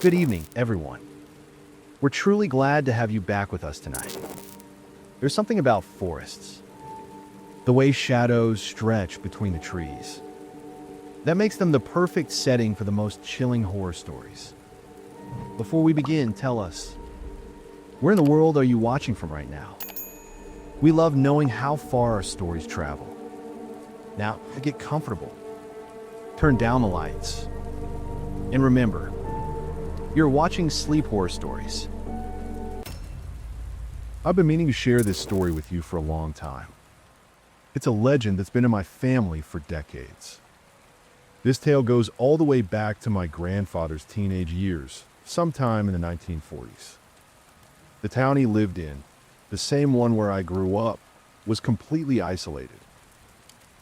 Good evening, everyone. We're truly glad to have you back with us tonight. There's something about forests, the way shadows stretch between the trees, that makes them the perfect setting for the most chilling horror stories. Before we begin, tell us, where in the world are you watching from right now? We love knowing how far our stories travel. Now, get comfortable. Turn down the lights. And remember, you're watching Sleep Horror Stories. I've been meaning to share this story with you for a long time. It's a legend that's been in my family for decades. This tale goes all the way back to my grandfather's teenage years, sometime in the 1940s. The town he lived in, the same one where I grew up, was completely isolated.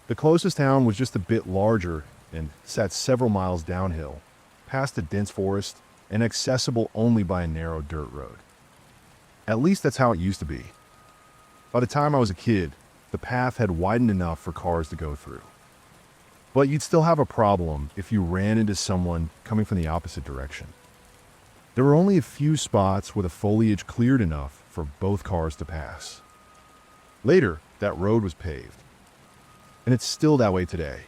The closest town was just a bit larger and sat several miles downhill, past a dense forest and accessible only by a narrow dirt road. At least that's how it used to be. By the time I was a kid, the path had widened enough for cars to go through. But you'd still have a problem if you ran into someone coming from the opposite direction. There were only a few spots where the foliage cleared enough for both cars to pass. Later, that road was paved. And it's still that way today.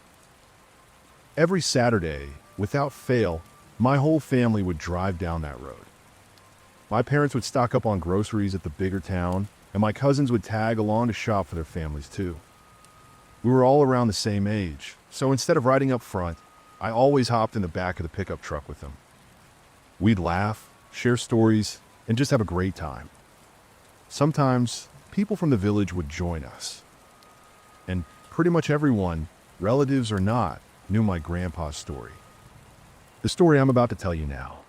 Every Saturday, without fail, my whole family would drive down that road. My parents would stock up on groceries at the bigger town, and my cousins would tag along to shop for their families too. We were all around the same age, so instead of riding up front, I always hopped in the back of the pickup truck with them. We'd laugh, share stories, and just have a great time. Sometimes, people from the village would join us. And pretty much everyone, relatives or not, knew my grandpa's story. The story I'm about to tell you now.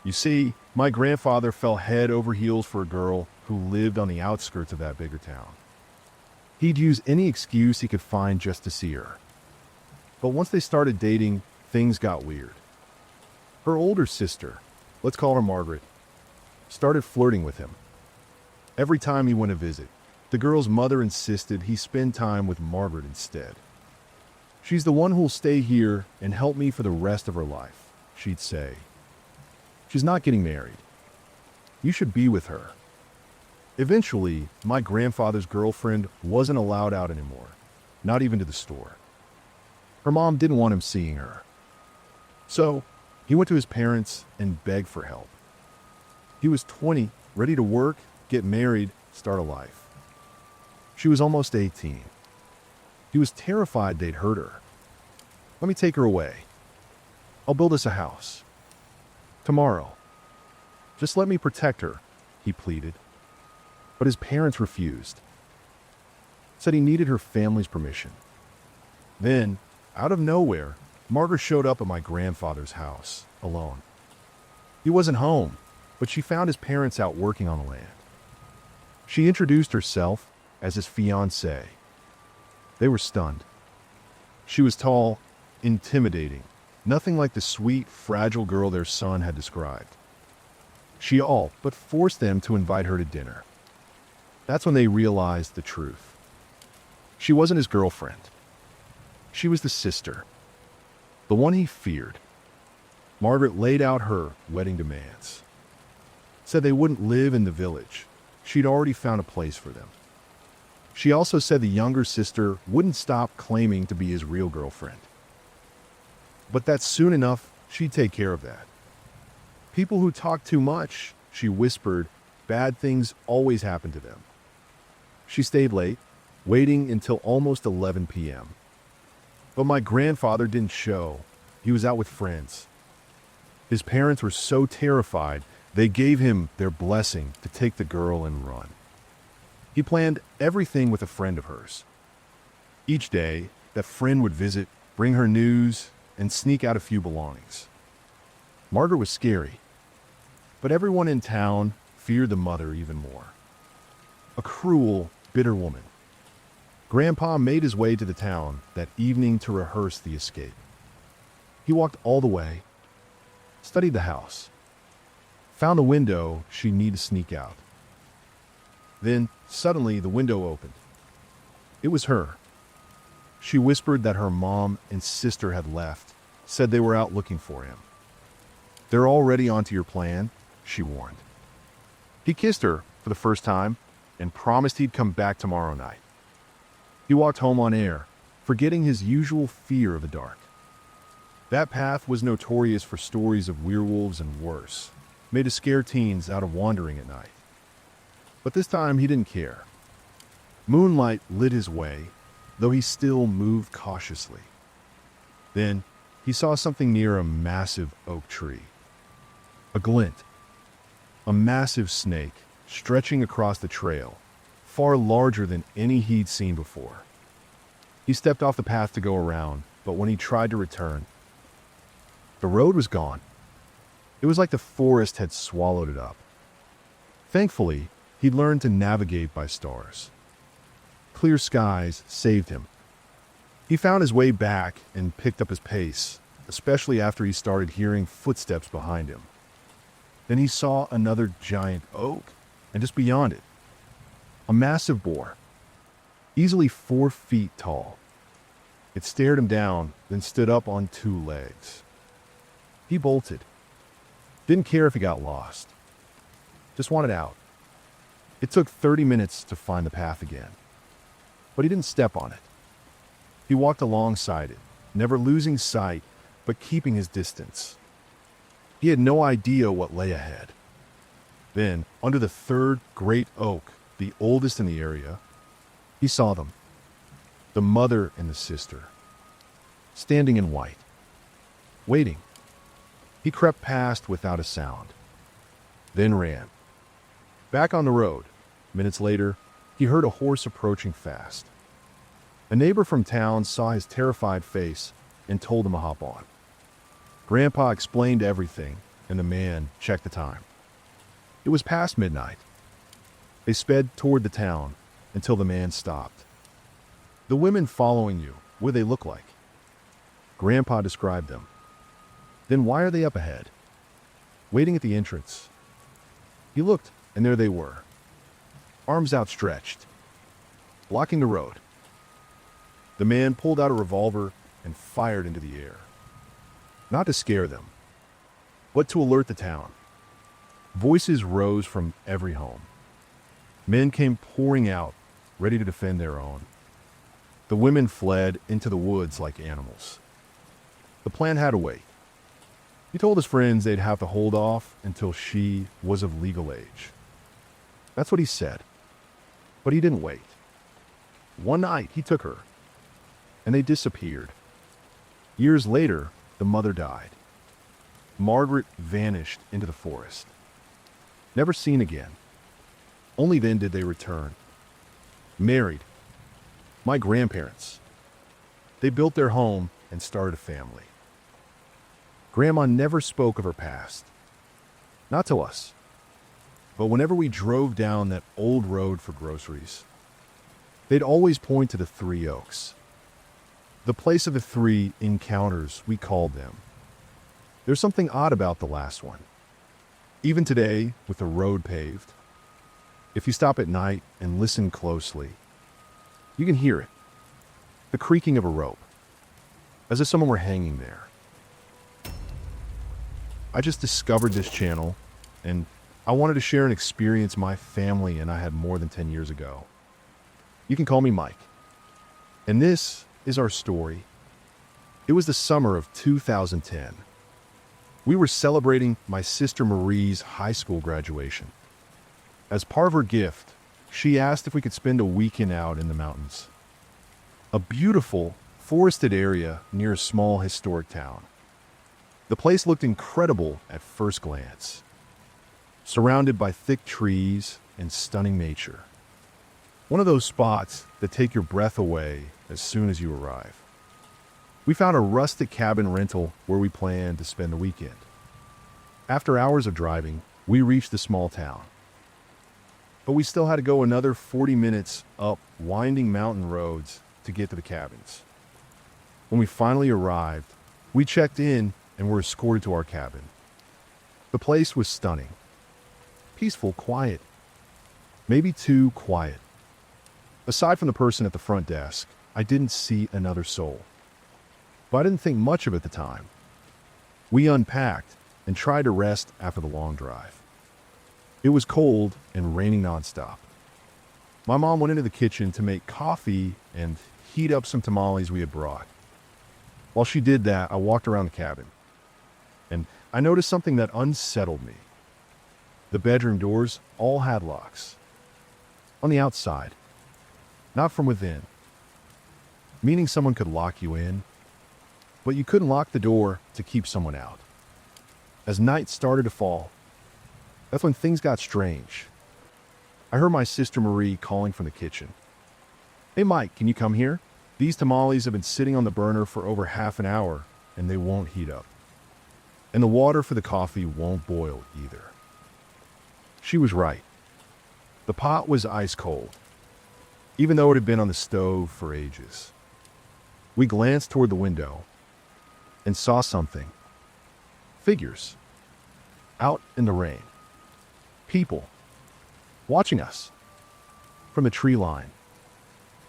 You see, my grandfather fell head over heels for a girl who lived on the outskirts of that bigger town. He'd use any excuse he could find just to see her. But once they started dating, things got weird. Her older sister, let's call her Margaret, started flirting with him. Every time he went to visit, the girl's mother insisted he spend time with Margaret instead. "She's the one who'll stay here and help me for the rest of her life," she'd say. "She's not getting married. You should be with her." Eventually, my grandfather's girlfriend wasn't allowed out anymore, not even to the store. Her mom didn't want him seeing her. So, he went to his parents and begged for help. He was 20, ready to work, get married, start a life. She was almost 18. He was terrified they'd hurt her. "Let me take her away. I'll build us a house. Tomorrow. Just let me protect her," he pleaded. But his parents refused. Said he needed her family's permission. Then, out of nowhere, Margaret showed up at my grandfather's house, alone. He wasn't home, but she found his parents out working on the land. She introduced herself as his fiancée. They were stunned. She was tall, intimidating, nothing like the sweet, fragile girl their son had described. She all but forced them to invite her to dinner. That's when they realized the truth. She wasn't his girlfriend. She was the sister, the one he feared. Margaret laid out her wedding demands. Said they wouldn't live in the village. She'd already found a place for them. She also said the younger sister wouldn't stop claiming to be his real girlfriend. But that soon enough, she'd take care of that. People who talk too much, she whispered, bad things always happen to them. She stayed late, waiting until almost 11 p.m. But my grandfather didn't show. He was out with friends. His parents were so terrified, they gave him their blessing to take the girl and run. He planned everything with a friend of hers. Each day, that friend would visit, bring her news, and sneak out a few belongings. Margaret was scary, but everyone in town feared the mother even more. A cruel, bitter woman. Grandpa made his way to the town that evening to rehearse the escape. He walked all the way, studied the house, found a window she'd need to sneak out. Then, suddenly, the window opened. It was her. She whispered that her mom and sister had left, said they were out looking for him. "They're already onto your plan," she warned. He kissed her for the first time and promised he'd come back tomorrow night. He walked home on air, forgetting his usual fear of the dark. That path was notorious for stories of werewolves and worse, made to scare teens out of wandering at night. But this time he didn't care. Moonlight lit his way, though he still moved cautiously. Then he saw something near a massive oak tree. A glint. A massive snake stretching across the trail, far larger than any he'd seen before. He stepped off the path to go around, but when he tried to return, the road was gone. It was like the forest had swallowed it up. Thankfully, he'd learned to navigate by stars. Clear skies saved him. He found his way back and picked up his pace, especially after he started hearing footsteps behind him. Then he saw another giant oak, and just beyond it, a massive boar, easily 4 feet tall. It stared him down, then stood up on 2 legs. He bolted. Didn't care if he got lost. Just wanted out. It took 30 minutes to find the path again. But he didn't step on it. He walked alongside it, never losing sight, but keeping his distance. He had no idea what lay ahead. Then, under the 3rd great oak, the oldest in the area, he saw them. The mother and the sister, standing in white, waiting. He crept past without a sound, then ran. Back on the road, minutes later, he heard a horse approaching fast. A neighbor from town saw his terrified face and told him to hop on. Grandpa explained everything, and the man checked the time. It was past midnight. They sped toward the town until the man stopped. "The women following you, what do they look like?" Grandpa described them. "Then why are they up ahead?" "Waiting at the entrance." He looked, and there they were, arms outstretched, blocking the road. The man pulled out a revolver and fired into the air. Not to scare them, but to alert the town. Voices rose from every home. Men came pouring out, ready to defend their own. The women fled into the woods like animals. The plan had to wait. He told his friends they'd have to hold off until she was of legal age. That's what he said. But he didn't wait. One night, he took her, and they disappeared. Years later, the mother died. Margaret vanished into the forest. Never seen again. Only then did they return. Married. My grandparents. They built their home and started a family. Grandma never spoke of her past. Not to us. But whenever we drove down that old road for groceries, they'd always point to the 3 oaks. The place of the 3 encounters, we called them. There's something odd about the last one. Even today, with the road paved, if you stop at night and listen closely, you can hear it. The creaking of a rope, as if someone were hanging there. I just discovered this channel, and I wanted to share an experience my family and I had more than 10 years ago. You can call me Mike. And this is our story. It was the summer of 2010. We were celebrating my sister Marie's high school graduation. As part of her gift, she asked if we could spend a weekend out in the mountains. A beautiful, forested area near a small historic town. The place looked incredible at first glance, surrounded by thick trees and stunning nature. One of those spots that take your breath away as soon as you arrive. We found a rustic cabin rental where we planned to spend the weekend. After hours of driving, we reached the small town. But we still had to go another 40 minutes up winding mountain roads to get to the cabins. When we finally arrived, we checked in and were escorted to our cabin. The place was stunning. Peaceful, quiet. Maybe too quiet. Aside from the person at the front desk, I didn't see another soul. But I didn't think much of it at the time. We unpacked and tried to rest after the long drive. It was cold and raining nonstop. My mom went into the kitchen to make coffee and heat up some tamales we had brought. While she did that, I walked around the cabin, and I noticed something that unsettled me. The bedroom doors all had locks. On the outside, not from within. Meaning someone could lock you in, but you couldn't lock the door to keep someone out. As night started to fall, that's when things got strange. I heard my sister Marie calling from the kitchen. "Hey Mike, can you come here? These tamales have been sitting on the burner for over half an hour and they won't heat up. And the water for the coffee won't boil either." She was right. The pot was ice cold, even though it had been on the stove for ages. We glanced toward the window and saw something. Figures. Out in the rain. People. Watching us. From the tree line.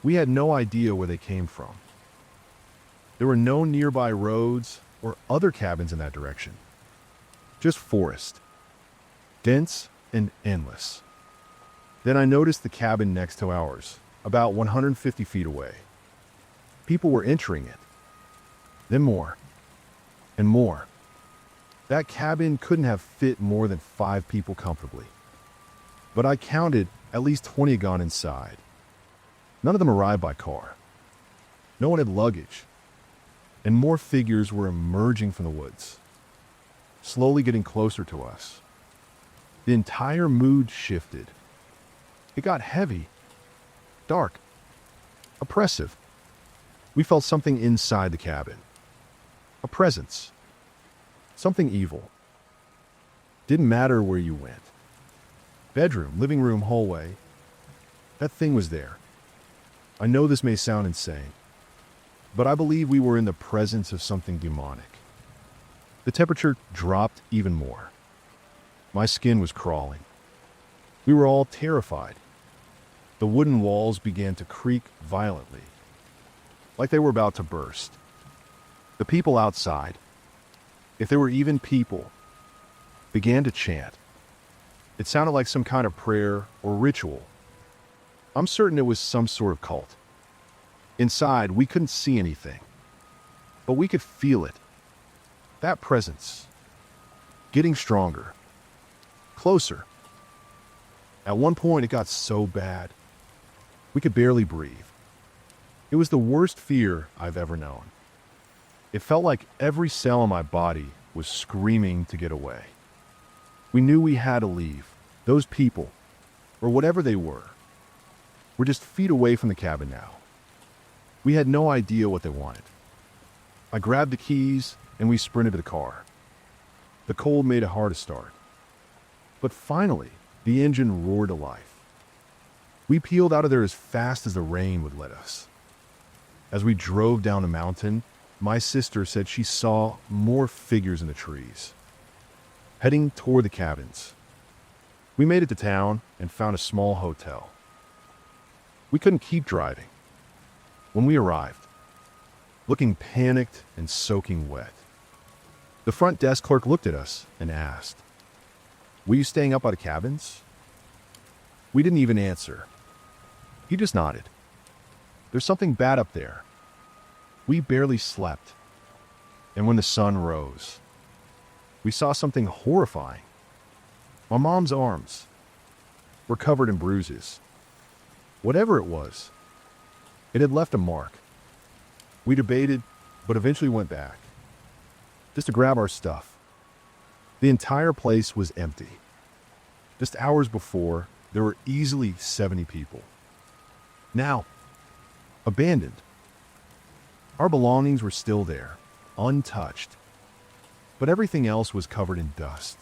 We had no idea where they came from. There were no nearby roads or other cabins in that direction. Just forest. Dense and endless. Then I noticed the cabin next to ours, about 150 feet away. People were entering it. Then more. And more. That cabin couldn't have fit more than 5 people comfortably. But I counted at least 20 had gone inside. None of them arrived by car. No one had luggage. And more figures were emerging from the woods, slowly getting closer to us. The entire mood shifted. It got heavy, dark, oppressive. We felt something inside the cabin. A presence. Something evil. Didn't matter where you went. Bedroom, living room, hallway. That thing was there. I know this may sound insane, but I believe we were in the presence of something demonic. The temperature dropped even more. My skin was crawling. We were all terrified. The wooden walls began to creak violently, like they were about to burst. The people outside, if there were even people, began to chant. It sounded like some kind of prayer or ritual. I'm certain it was some sort of cult. Inside, we couldn't see anything, but we could feel it. That presence, getting stronger, closer. At one point, it got so bad, we could barely breathe. It was the worst fear I've ever known. It felt like every cell in my body was screaming to get away. We knew we had to leave. Those people, or whatever they were just feet away from the cabin now. We had no idea what they wanted. I grabbed the keys and we sprinted to the car. The cold made it hard to start. But finally, the engine roared to life. We peeled out of there as fast as the rain would let us. As we drove down the mountain, my sister said she saw more figures in the trees, heading toward the cabins. We made it to town and found a small hotel. We couldn't keep driving. When we arrived, looking panicked and soaking wet, the front desk clerk looked at us and asked, "Were you staying up at the cabins?" We didn't even answer. He just nodded. "There's something bad up there." We barely slept. And when the sun rose, we saw something horrifying. My mom's arms were covered in bruises. Whatever it was, it had left a mark. We debated, but eventually went back, just to grab our stuff. The entire place was empty. Just hours before, there were easily 70 people. Now, abandoned. Our belongings were still there, untouched, but everything else was covered in dust,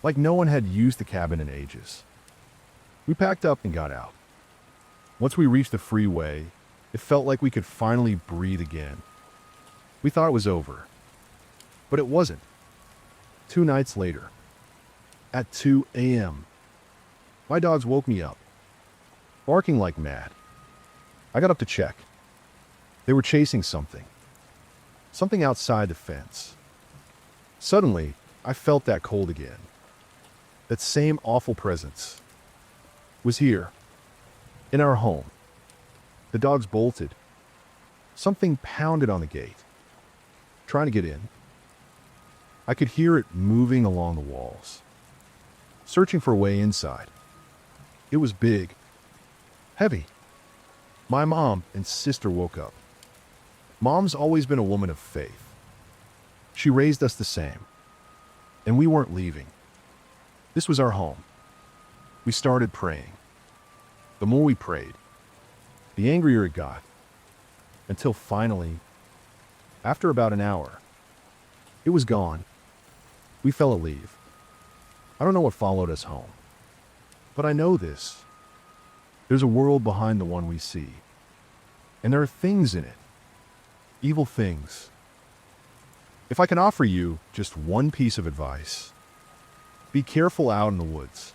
like no one had used the cabin in ages. We packed up and got out. Once we reached the freeway, it felt like we could finally breathe again. We thought it was over, but it wasn't. 2 nights later, at 2 a.m., my dogs woke me up, barking like mad. I got up to check. They were chasing something outside the fence. Suddenly, I felt that cold again. That same awful presence was here, in our home. The dogs bolted. Something pounded on the gate, trying to get in. I could hear it moving along the walls, searching for a way inside. It was big, heavy. My mom and sister woke up. Mom's always been a woman of faith. She raised us the same, and we weren't leaving. This was our home. We started praying. The more we prayed, the angrier it got, until finally, after about an hour, it was gone. We fell asleep. I don't know what followed us home, but I know this. There's a world behind the one we see, and there are things in it, evil things. If I can offer you just one piece of advice, be careful out in the woods.